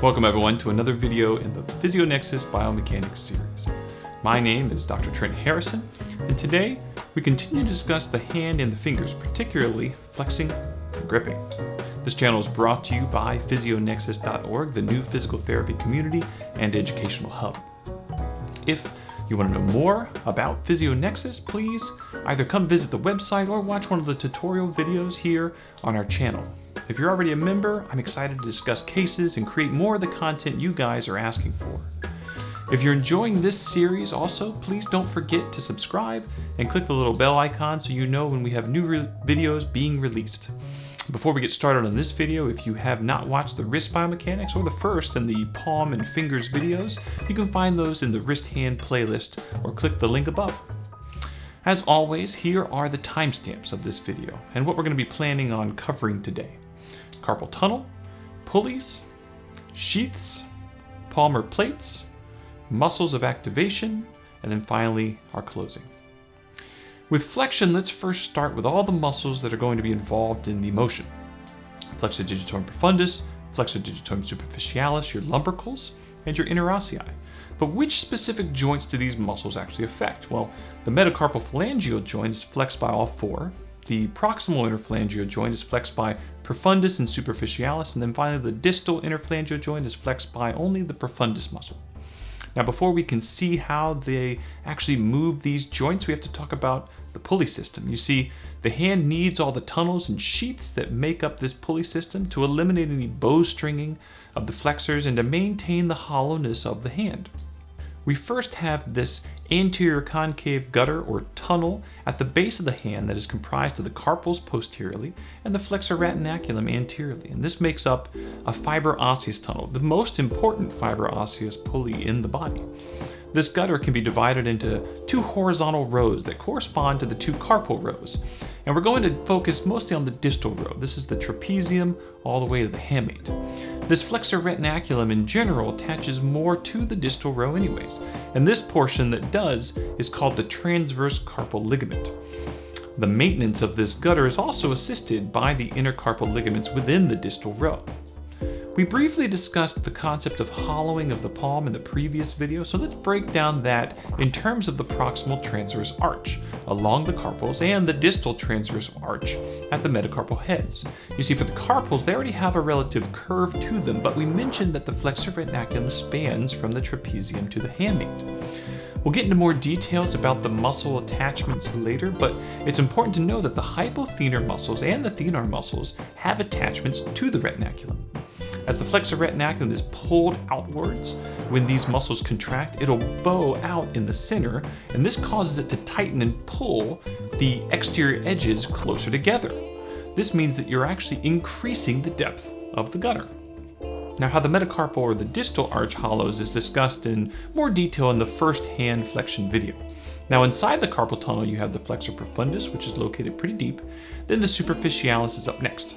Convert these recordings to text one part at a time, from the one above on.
Welcome everyone to another video in the PhysioNexus Biomechanics series. My name is Dr. Trent Harrison, and today we continue to discuss the hand and the fingers, particularly flexing and gripping. This channel is brought to you by PhysioNexus.org, the new physical therapy community and educational hub. If you want to know more about PhysioNexus, please either come visit the website or watch one of the tutorial videos here on our channel. If you're already a member, I'm excited to discuss cases and create more of the content you guys are asking for. If you're enjoying this series also, please don't forget to subscribe and click the little bell icon so you know when we have new videos being released. Before we get started on this video, if you have not watched the wrist biomechanics or the first and the palm and fingers videos, you can find those in the wrist hand playlist or click the link above. As always, here are the timestamps of this video and what we're going to be planning on covering today. Carpal tunnel, pulleys, sheaths, palmar plates, muscles of activation, and then finally our closing. With flexion, let's first start with all the muscles that are going to be involved in the motion. Flexor digitorum profundus, flexor digitorum superficialis, your lumbricals, and your interossei. But which specific joints do these muscles actually affect? Well, the metacarpal phalangeal joint is flexed by all four. The proximal interphalangeal joint is flexed by profundus and superficialis, and then finally the distal interphalangeal joint is flexed by only the profundus muscle. Now, before we can see how they actually move these joints, we have to talk about the pulley system. You see, the hand needs all the tunnels and sheaths that make up this pulley system to eliminate any bowstringing of the flexors and to maintain the hollowness of the hand. We first have this anterior concave gutter or tunnel at the base of the hand that is comprised of the carpals posteriorly and the flexor retinaculum anteriorly, and this makes up a fiber osseous tunnel, the most important fiber osseous pulley in the body. This gutter can be divided into two horizontal rows that correspond to the two carpal rows, and we're going to focus mostly on the distal row. This is the trapezium all the way to the hamate. This flexor retinaculum in general attaches more to the distal row anyways, and this portion that does is called the transverse carpal ligament. The maintenance of this gutter is also assisted by the intercarpal ligaments within the distal row. We briefly discussed the concept of hollowing of the palm in the previous video, so let's break down that in terms of the proximal transverse arch along the carpals and the distal transverse arch at the metacarpal heads. You see, for the carpals, they already have a relative curve to them, but we mentioned that the flexor retinaculum spans from the trapezium to the hamate. We'll get into more details about the muscle attachments later, but it's important to know that the hypothenar muscles and the thenar muscles have attachments to the retinaculum. As the flexor retinaculum is pulled outwards, when these muscles contract, it'll bow out in the center, and this causes it to tighten and pull the exterior edges closer together. This means that you're actually increasing the depth of the gutter. Now, how the metacarpal or the distal arch hollows is discussed in more detail in the first hand flexion video. Now, inside the carpal tunnel, you have the flexor profundus, which is located pretty deep. Then the superficialis is up next.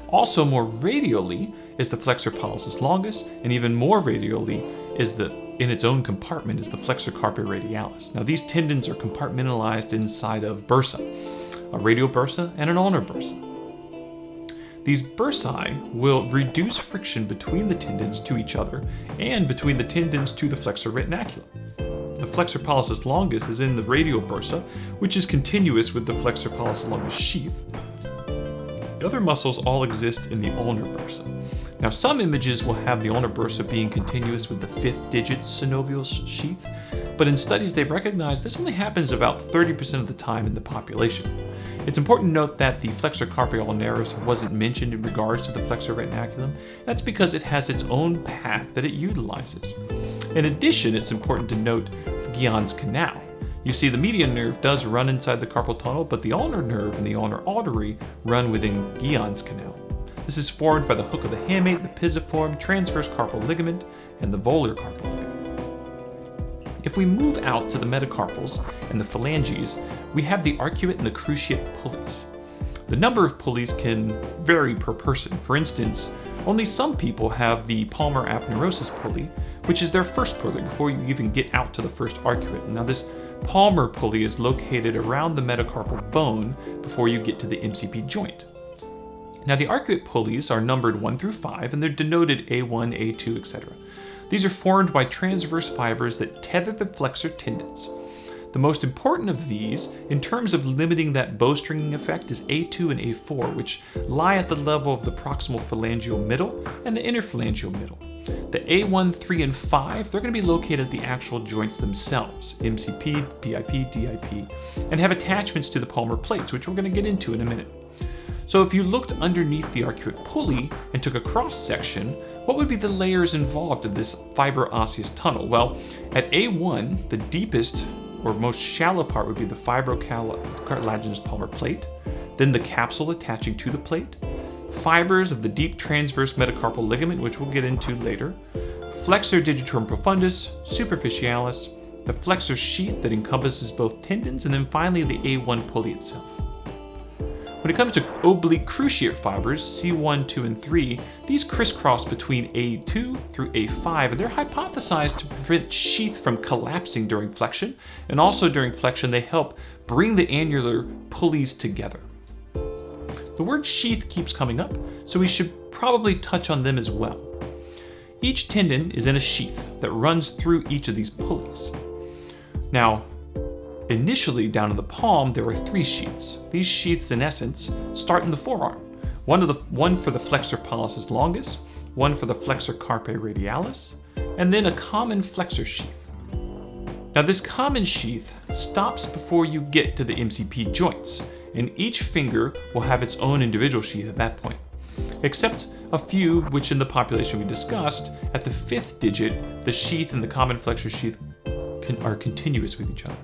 Also more radially is the flexor pollicis longus, and even more radially is in its own compartment is the flexor carpi radialis. Now, these tendons are compartmentalized inside of bursa, a radial bursa and an ulnar bursa. These bursae will reduce friction between the tendons to each other and between the tendons to the flexor retinaculum. The flexor pollicis longus is in the radial bursa, which is continuous with the flexor pollicis longus sheath. The other muscles all exist in the ulnar bursa. Now, some images will have the ulnar bursa being continuous with the fifth digit synovial sheath, but in studies they've recognized this only happens about 30% of the time in the population. It's important to note that the flexor carpi ulnaris wasn't mentioned in regards to the flexor retinaculum. That's because it has its own path that it utilizes. In addition, it's important to note the Guyon's canal. You see, the median nerve does run inside the carpal tunnel, but the ulnar nerve and the ulnar artery run within Guyon's canal. This is formed by the hook of the hamate, the pisiform, transverse carpal ligament, and the volar carpal ligament. If we move out to the metacarpals and the phalanges, we have the arcuate and the cruciate pulleys. The number of pulleys can vary per person. For instance, only some people have the palmar aponeurosis pulley, which is their first pulley before you even get out to the first arcuate. Now, this palmar pulley is located around the metacarpal bone before you get to the MCP joint. Now the arcuate pulleys are numbered 1 through 5 and they're denoted A1, A2, etc. These are formed by transverse fibers that tether the flexor tendons. The most important of these, in terms of limiting that bowstringing effect, is A2 and A4, which lie at the level of the proximal phalangeal middle and the interphalangeal middle. The A1, 3, and 5, they're going to be located at the actual joints themselves, MCP, BIP, DIP, and have attachments to the palmar plates, which we're going to get into in a minute. So if you looked underneath the arcuate pulley and took a cross-section, what would be the layers involved of this fibro-osseous tunnel? Well, at A1, the deepest or most shallow part would be the fibrocartilaginous palmar plate, then the capsule attaching to the plate, fibers of the deep transverse metacarpal ligament, which we'll get into later, flexor digitorum profundus, superficialis, the flexor sheath that encompasses both tendons, and then finally the A1 pulley itself. When it comes to oblique cruciate fibers, C1, 2, and 3, these crisscross between A2 through A5, and they're hypothesized to prevent sheath from collapsing during flexion, and also during flexion they help bring the annular pulleys together. The word sheath keeps coming up, so we should probably touch on them as well. Each tendon is in a sheath that runs through each of these pulleys. Now, initially, down in the palm, there are 3 sheaths. These sheaths, in essence, start in the forearm. One for the flexor pollicis longus, one for the flexor carpi radialis, and then a common flexor sheath. Now, this common sheath stops before you get to the MCP joints, and each finger will have its own individual sheath at that point, except a few which in the population we discussed, at the 5th digit, the sheath and the common flexor sheath are continuous with each other.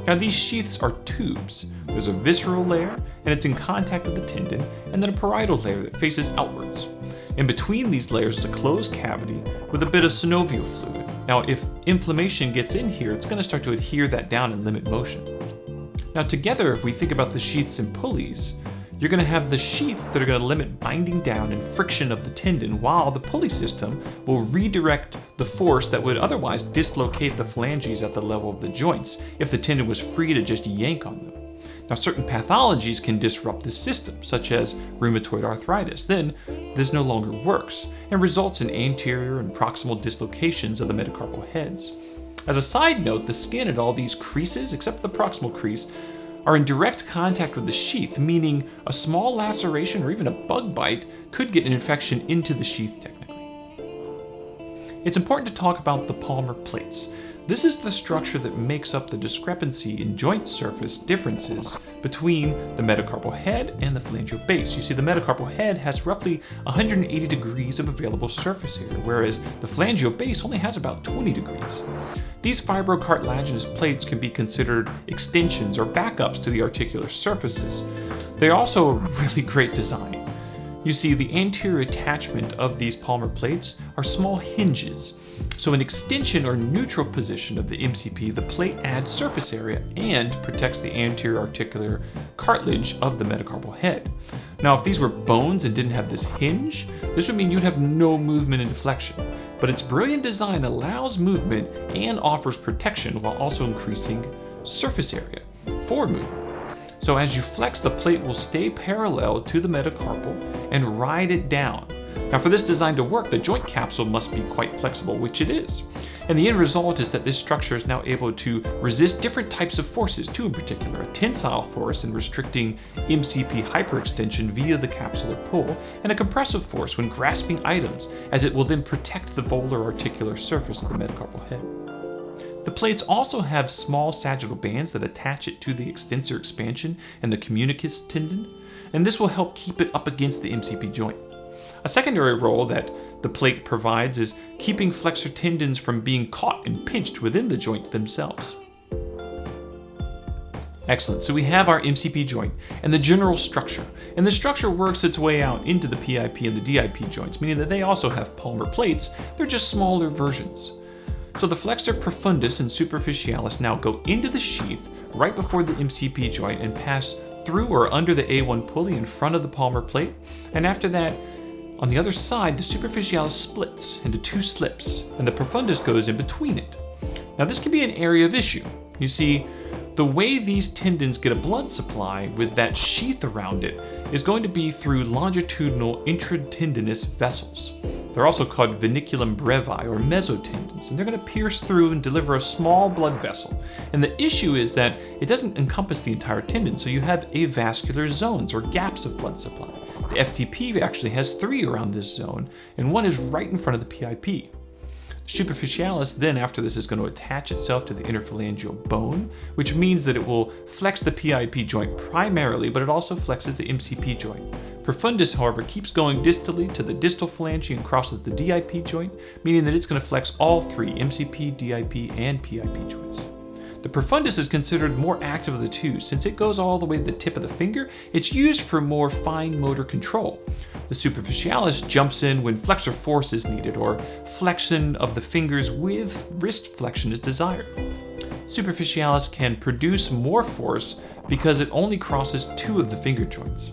Now these sheaths are tubes. There's a visceral layer, and it's in contact with the tendon, and then a parietal layer that faces outwards. In between these layers is a closed cavity with a bit of synovial fluid. Now if inflammation gets in here, it's going to start to adhere that down and limit motion. Now together, if we think about the sheaths and pulleys, you're going to have the sheaths that are going to limit binding down and friction of the tendon, while the pulley system will redirect the force that would otherwise dislocate the phalanges at the level of the joints if the tendon was free to just yank on them. Now certain pathologies can disrupt this system, such as rheumatoid arthritis. Then this no longer works and results in anterior and proximal dislocations of the metacarpal heads. As a side note, the skin at all these creases, except the proximal crease, are in direct contact with the sheath, meaning a small laceration or even a bug bite could get an infection into the sheath technically. It's important to talk about the palmar plates. This is the structure that makes up the discrepancy in joint surface differences between the metacarpal head and the phalangeal base. You see, the metacarpal head has roughly 180 degrees of available surface area, whereas the phalangeal base only has about 20 degrees. These fibrocartilaginous plates can be considered extensions or backups to the articular surfaces. They're also a really great design. You see, the anterior attachment of these palmar plates are small hinges. So in extension or neutral position of the MCP, the plate adds surface area and protects the anterior articular cartilage of the metacarpal head. Now, if these were bones and didn't have this hinge, this would mean you'd have no movement and deflection. But its brilliant design allows movement and offers protection while also increasing surface area for movement. So as you flex, the plate will stay parallel to the metacarpal and ride it down. Now for this design to work, the joint capsule must be quite flexible, which it is. And the end result is that this structure is now able to resist different types of forces, two in particular, a tensile force in restricting MCP hyperextension via the capsular pull, and a compressive force when grasping items, as it will then protect the volar articular surface of the metacarpal head. The plates also have small sagittal bands that attach it to the extensor expansion and the communicus tendon, and this will help keep it up against the MCP joint. A secondary role that the plate provides is keeping flexor tendons from being caught and pinched within the joint themselves. Excellent, so we have our MCP joint and the general structure, and the structure works its way out into the PIP and the DIP joints, meaning that they also have palmar plates, they're just smaller versions. So the flexor profundus and superficialis now go into the sheath right before the MCP joint and pass through or under the A1 pulley in front of the palmar plate, and after that, on the other side, the superficialis splits into two slips, and the profundus goes in between it. Now this can be an area of issue. You see, The way these tendons get a blood supply with that sheath around it is going to be through longitudinal intratendinous vessels. They're also called vinculum brevi or mesotendons, and they're going to pierce through and deliver a small blood vessel. And the issue is that it doesn't encompass the entire tendon, so you have avascular zones or gaps of blood supply. The FTP actually has 3 around this zone, and 1 is right in front of the PIP. Superficialis then after this is going to attach itself to the interphalangeal bone, which means that it will flex the PIP joint primarily, but it also flexes the MCP joint. Profundus, however, keeps going distally to the distal phalange and crosses the DIP joint, meaning that it's going to flex all 3 MCP, DIP, and PIP joints. The profundus is considered more active of the two. Since it goes all the way to the tip of the finger, it's used for more fine motor control. The superficialis jumps in when flexor force is needed or flexion of the fingers with wrist flexion is desired. Superficialis can produce more force because it only crosses 2 of the finger joints.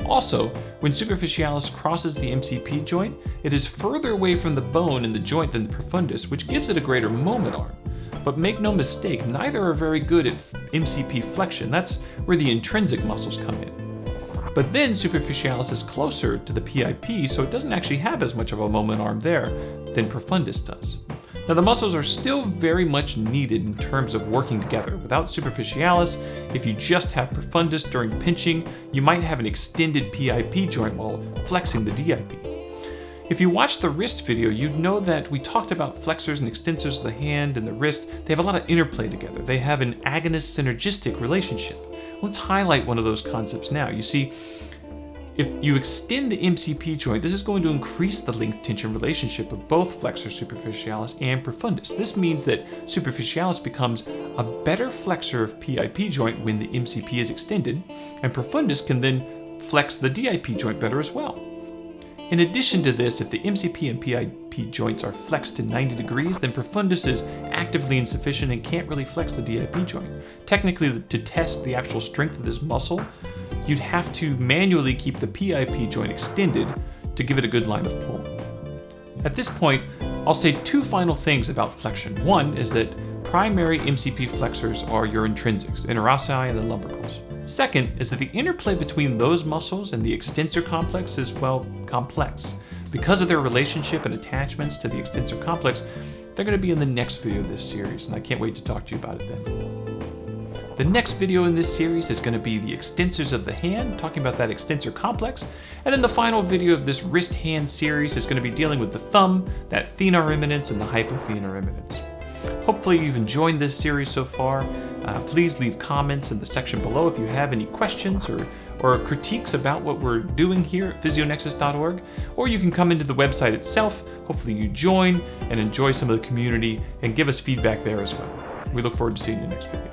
Also, when superficialis crosses the MCP joint, it is further away from the bone in the joint than the profundus, which gives it a greater moment arm. But make no mistake, neither are very good at MCP flexion. That's where the intrinsic muscles come in. But then superficialis is closer to the PIP, so it doesn't actually have as much of a moment arm there than profundus does. Now the muscles are still very much needed in terms of working together. Without superficialis, if you just have profundus during pinching, you might have an extended PIP joint while flexing the DIP. If you watched the wrist video, you'd know that we talked about flexors and extensors of the hand and the wrist. They have a lot of interplay together. They have an agonist-synergistic relationship. Let's highlight one of those concepts now. You see, if you extend the MCP joint, this is going to increase the length-tension relationship of both flexor superficialis and profundus. This means that superficialis becomes a better flexor of PIP joint when the MCP is extended, and profundus can then flex the DIP joint better as well. In addition to this, if the MCP and PIP joints are flexed to 90 degrees, then profundus is actively insufficient and can't really flex the DIP joint. Technically, to test the actual strength of this muscle, you'd have to manually keep the PIP joint extended to give it a good line of pull. At this point, I'll say 2 final things about flexion. One is that primary MCP flexors are your intrinsics, interossei and the lumbricals. Second is that the interplay between those muscles and the extensor complex is, well, complex. Because of their relationship and attachments to the extensor complex, they're going to be in the next video of this series, and I can't wait to talk to you about it then. The next video in this series is going to be the extensors of the hand, talking about that extensor complex, and then the final video of this wrist-hand series is going to be dealing with the thumb, that thenar eminence, and the hypothenar eminence. Hopefully you've enjoyed this series so far. Please leave comments in the section below if you have any questions or critiques about what we're doing here at physionexus.org, or you can come into the website itself. Hopefully you join and enjoy some of the community and give us feedback there as well. We look forward to seeing you next video.